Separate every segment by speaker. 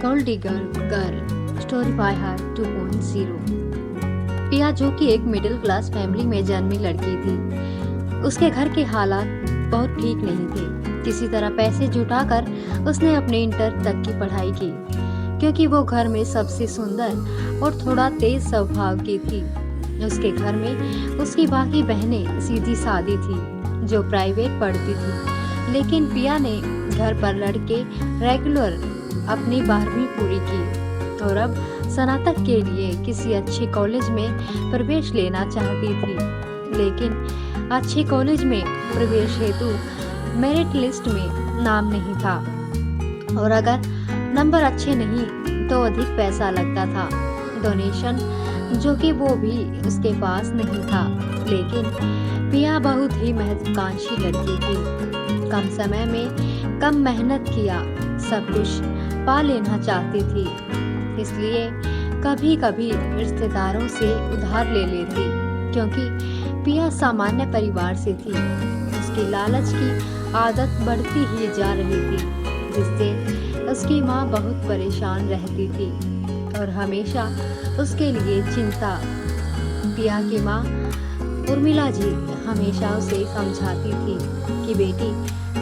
Speaker 1: Gold digger girl story by हार 2.0। पिया, जो कि एक मिडिल क्लास फैमिली में जन्मी लड़की थी, उसके घर के हालात बहुत ठीक नहीं थे। किसी तरह पैसे जुटाकर उसने अपने इंटर तक की पढ़ाई की, क्योंकि वो घर में सबसे सुंदर और थोड़ा तेज स्वभाव की थी। उसके घर में उसकी बाकी बहनें सीधी सादी थी, जो प्राइवेट पढ़ती थी, लेकिन पिया ने घर पर लड़के रेगुलर अपनी 12वीं पूरी की और अब स्नातक के लिए किसी अच्छे कॉलेज में प्रवेश लेना चाहती थी। लेकिन अच्छे कॉलेज में प्रवेश हेतु मेरिट लिस्ट में नाम नहीं था, और अगर नंबर अच्छे नहीं तो अधिक पैसा लगता था, डोनेशन, जो कि वो भी उसके पास नहीं था। लेकिन पिया बहुत ही महत्वाकांक्षी लड़की थी। कम समय में कम मेहनत किया सब कुछ पा लेना चाहती थी, इसलिए कभी कभी रिश्तेदारों से उधार ले लेती। क्योंकि पिया सामान्य परिवार से थी, उसकी लालच की आदत बढ़ती ही जा रही थी, जिससे उसकी माँ बहुत परेशान रहती थी और हमेशा उसके लिए चिंता। पिया की माँ उर्मिला जी हमेशा उसे समझाती थी कि बेटी,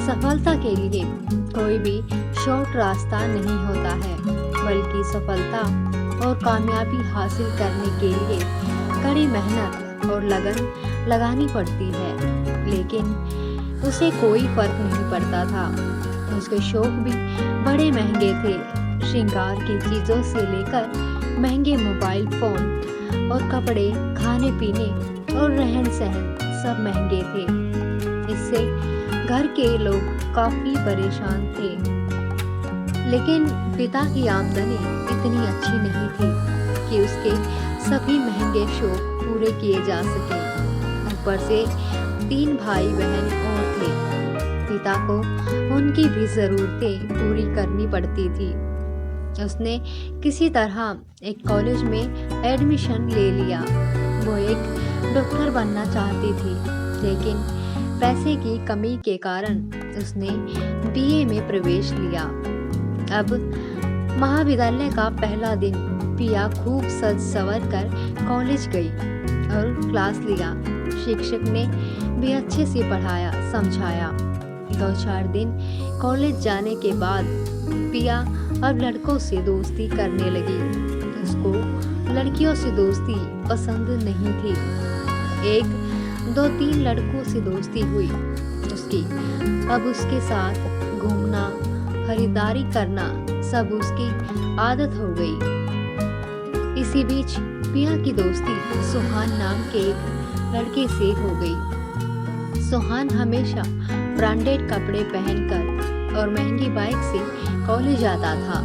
Speaker 1: सफलता के लिए कोई भी शॉर्ट रास्ता नहीं होता है, बल्कि सफलता और कामयाबी हासिल करने के लिए कड़ी मेहनत और लगन लगानी पड़ती है। लेकिन उसे कोई फर्क नहीं पड़ता था। उसके शौक भी बड़े महंगे थे, श्रृंगार की चीजों से लेकर महंगे मोबाइल फोन और कपड़े, खाने पीने और रहन सहन सब महंगे थे। इससे घर के लोग काफी परेशान थे। लेकिन पिता की आमदनी इतनी अच्छी नहीं थी कि उसके सभी महंगे शौक पूरे किए जा सके। ऊपर से 3 भाई बहन और थे। पिता को उनकी भी जरूरतें पूरी करनी पड़ती थी। उसने किसी तरह एक कॉलेज में एडमिशन ले लिया। वो एक डॉक्टर बनना चाहती थी, लेकिन पैसे की कमी के कारण उसने बीए में प्रवेश लिया। अब महाविद्यालय का पहला दिन पिया खूब सज संवर कर कॉलेज गई और क्लास लिया। शिक्षक ने भी अच्छे से पढ़ाया, समझाया। 2-4 दिन कॉलेज जाने के बाद पिया अब लड़कों से दोस्ती करने लगी। उसको लड़कियों से दोस्ती पसंद नहीं थी। 1-2-3 लड़कों से दोस्ती हुई उसकी। अब उसके साथ घूमना, खरीदारी करना सब उसकी आदत हो गई। इसी बीच पिया की दोस्ती सुहान नाम के एक लड़के से हो गई। सुहान हमेशा ब्रांडेड कपड़े पहनकर और महंगी बाइक से कॉलेज आता था।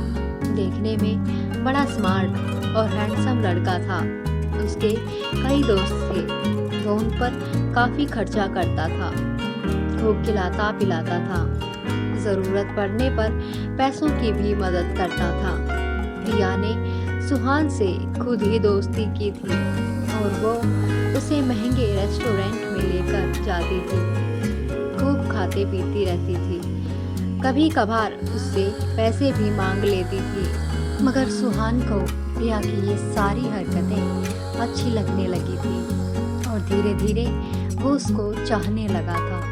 Speaker 1: देखने में बड़ा स्मार्ट और हैंडसम लड़का था। उसके कई दोस्त थे। वो उन पर काफी खर्चा करता था, खूब खिलाता पिलाता था। जरूरत पड़ने पर पैसों की भी मदद करता था। पिया ने सुहान से खुद ही दोस्ती की थी और वो उसे महंगे रेस्टोरेंट में लेकर जाती थी। खूब खाते पीती रहती थी। कभी कभार उससे पैसे भी मांग लेती थी, मगर सुहान को पिया की ये सारी हरकतें अच्छी लगने लगी थी और धीरे धीरे वो उसको चाहने लगा था।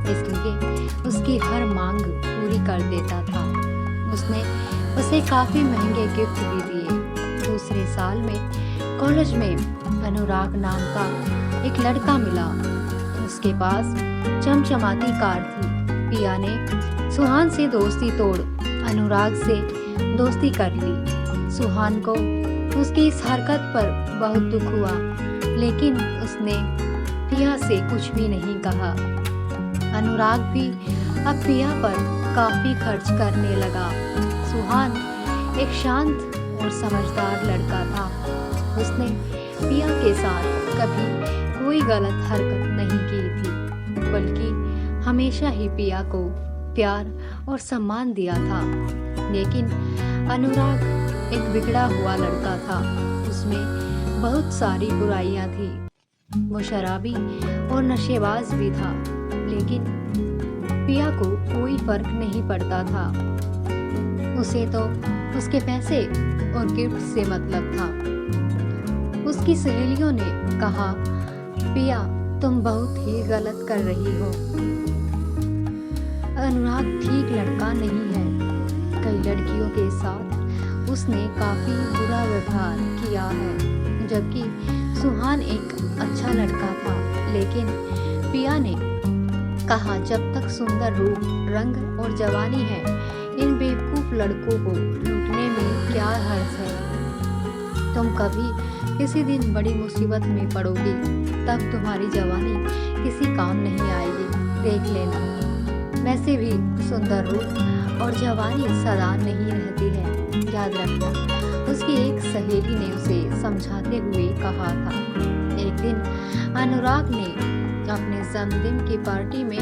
Speaker 1: इसलिए उसकी हर मांग पूरी कर देता था। उसने उसे काफी महंगे गिफ्ट भी दिए। दूसरे साल में कॉलेज में अनुराग नाम का एक लड़का मिला। उसके पास चमचमाती कार थी। पिया ने सुहान से दोस्ती तोड़ अनुराग से दोस्ती कर ली। सुहान को उसकी इस हरकत पर बहुत दुख हुआ, लेकिन उसने पिया से कुछ भी नहीं कहा। अनुराग भी अब पिया पर काफी खर्च करने लगा। सुहान एक शांत और समझदार लड़का था। उसने पिया के साथ कभी कोई गलत हरकत नहीं की थी, बल्कि हमेशा ही पिया को प्यार और सम्मान दिया था। लेकिन अनुराग एक बिगड़ा हुआ लड़का था। उसमें बहुत सारी बुराइयां थी। वो शराबी और नशेबाज भी था, लेकिन पिया को कोई फर्क नहीं पड़ता था। उसे तो उसके पैसे और गिफ्ट से मतलब था। उसकी सहेलियों ने कहा, पिया तुम बहुत ही गलत कर रही हो। अनुराग ठीक लड़का नहीं है। कई लड़कियों के साथ उसने काफी बुरा व्यवहार किया है, जबकि सुहान एक अच्छा लड़का था। लेकिन पिया ने कहा, जब तक सुंदर रूप, रंग और जवानी है, इन बेवकूफ लड़कों को लूटने में क्या हर्ज है। तुम कभी किसी दिन बड़ी मुसीबत में पड़ोगी, तब तुम्हारी जवानी किसी काम नहीं आएगी, देख लेना। वैसे भी सुंदर रूप और जवानी सदा नहीं रहती है, याद रखना। उसकी एक सहेली ने उसे समझाते हुए कहा था। एक दिन अनुराग ने अपने जन्मदिन की पार्टी में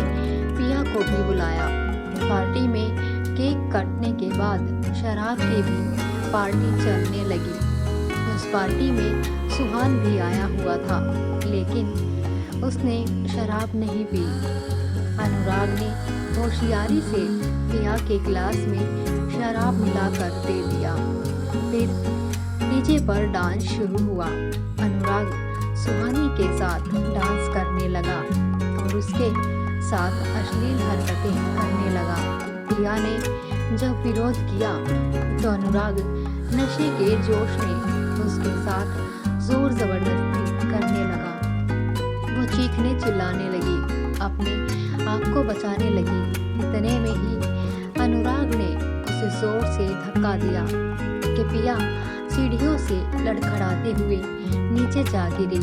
Speaker 1: पिया को भी बुलाया। पार्टी में केक कटने के बाद शराब की भी पार्टी चलने लगी। उस पार्टी में सुहान भी आया हुआ था, लेकिन उसने शराब नहीं पी। अनुराग ने होशियारी से पिया के गिलास में शराब मिलाकर दे दिया। फिर डीजे पर डांस शुरू हुआ। अनुराग सुहानी के साथ डांस करने लगा और उसके साथ अश्लील हरकतें करने लगा। पिया ने जब विरोध किया तो अनुराग नशे के जोश में उसके साथ जोर जबरदस्ती करने लगा। वो चीखने चिल्लाने लगी, अपने आप को बचाने लगी। इतने में ही अनुराग ने उसे जोर से धक्का दिया कि पिया सीढ़ियों से लड़खड़ाते हुए नीचे जा गिरी।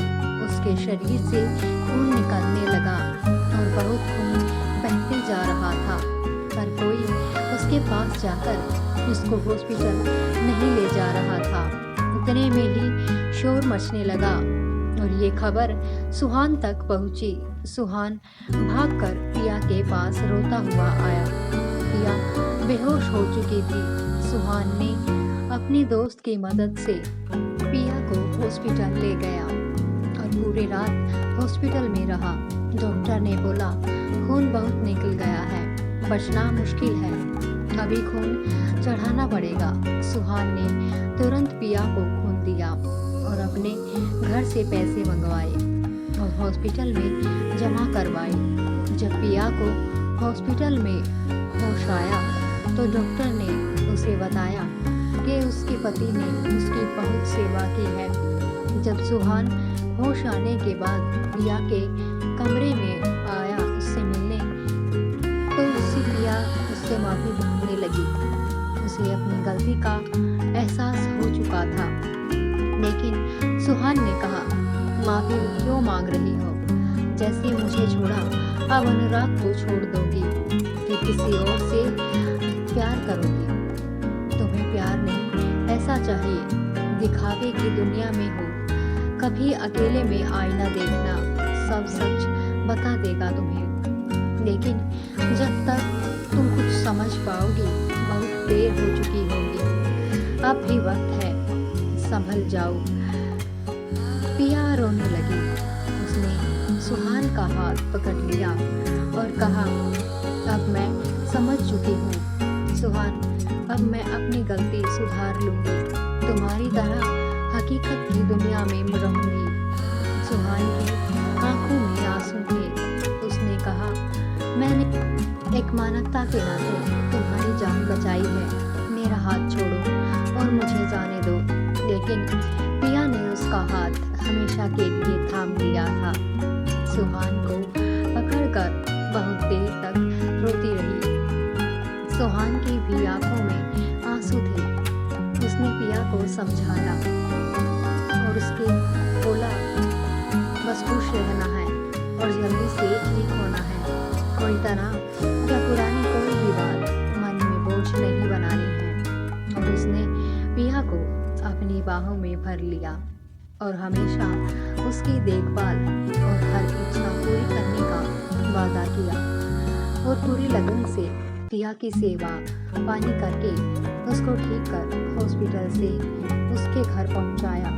Speaker 1: उसके शरीर से खून निकलने लगा और बहुत खून बहते जा रहा था, पर कोई उसके पास जाकर उसको हॉस्पिटल नहीं ले जा रहा था। इतने में ही शोर मचने लगा और ये खबर सुहान तक पहुंची। सुहान भागकर पिया के पास रोता हुआ आया। पिया बेहोश हो चुकी थी। सुहान ने अपनी दोस्त की मदद से पिया को हॉस्पिटल ले गया और पूरी रात हॉस्पिटल में रहा। डॉक्टर ने बोला, खून बहुत निकल गया है, बचना मुश्किल है, अभी खून चढ़ाना पड़ेगा। सुहान ने तुरंत पिया को खून दिया और अपने घर से पैसे मंगवाए और हॉस्पिटल में जमा करवाए। जब पिया को हॉस्पिटल में होश आया तो डॉक्टर ने उसे बताया कि उसके पति ने उसकी बहुत सेवा की है। जब सुहान होश आने के बाद पिया के कमरे में आया उससे मिलने, तो उससे पिया उससे माफ़ी मांगने लगी। उसे अपनी गलती का एहसास हो चुका था, लेकिन सुहान ने कहा, माफ़ी क्यों मांग रही हो? जैसे मुझे छोड़ा, अब अनुराग को छोड़ दोगी, फिर किसी और से प्यार करोगी। तुम्हें प्यार नहीं, ऐसा चाहिए, दिखावे की दुनिया में हो। कभी अकेले में आईना देखना, सब सच बता देगा तुम्हें। लेकिन जब तक तुम कुछ समझ पाओगी, बहुत देर हो चुकी होगी। अब भी वक्त है, संभल जाओ। पिया रोने लगी। उसने सुहान का हाथ पकड़ लिया और कहा, अब मैं समझ चुकी हूँ सुहान, अब मैं अपनी गलती सुधार लूँगी, तुम्हारी तरह हकीकत की दुनिया में रहूँगी। सुहान की आंखों में आंसू थे। उसने कहा, मैंने एक मानवता के नाते तुम्हारी जान बचाई है, मेरा हाथ छोड़ो और मुझे जाने दो। लेकिन पिया ने उसका हाथ हमेशा के लिए थाम लिया था। सुहान को पकड़कर बहुत देर तक रोती रही। सुहान की भी आंखों में आंसू थे। उसने पिया को समझाया और उसके बोला, बस खुश रहना है और जल्दी से ठीक होना है। कोई तरह या पुरानी कोई भी बात मन में बोझ नहीं बनानी है। और उसने पिया को अपनी बाहों में भर लिया और हमेशा उसकी देखभाल और हर इच्छा पूरी करने का वादा किया और पूरी लगन से पिया की सेवा पानी करके उसको ठीक कर हॉस्पिटल से उसके घर पहुंचाया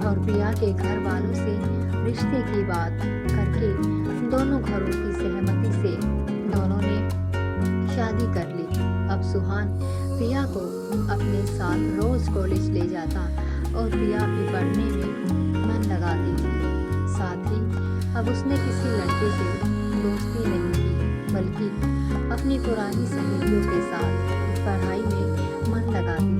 Speaker 1: और पिया के घर वालों से रिश्ते की बात करके दोनों घरों की सहमति से दोनों ने शादी कर ली। अब सुहान पिया को अपने साथ रोज कॉलेज ले जाता और प्रिया भी पढ़ने में मन लगाती थी। साथ ही अब उसने किसी लड़के से दोस्ती नहीं की, बल्कि अपनी पुरानी सहेलियों के साथ पढ़ाई में मन लगाती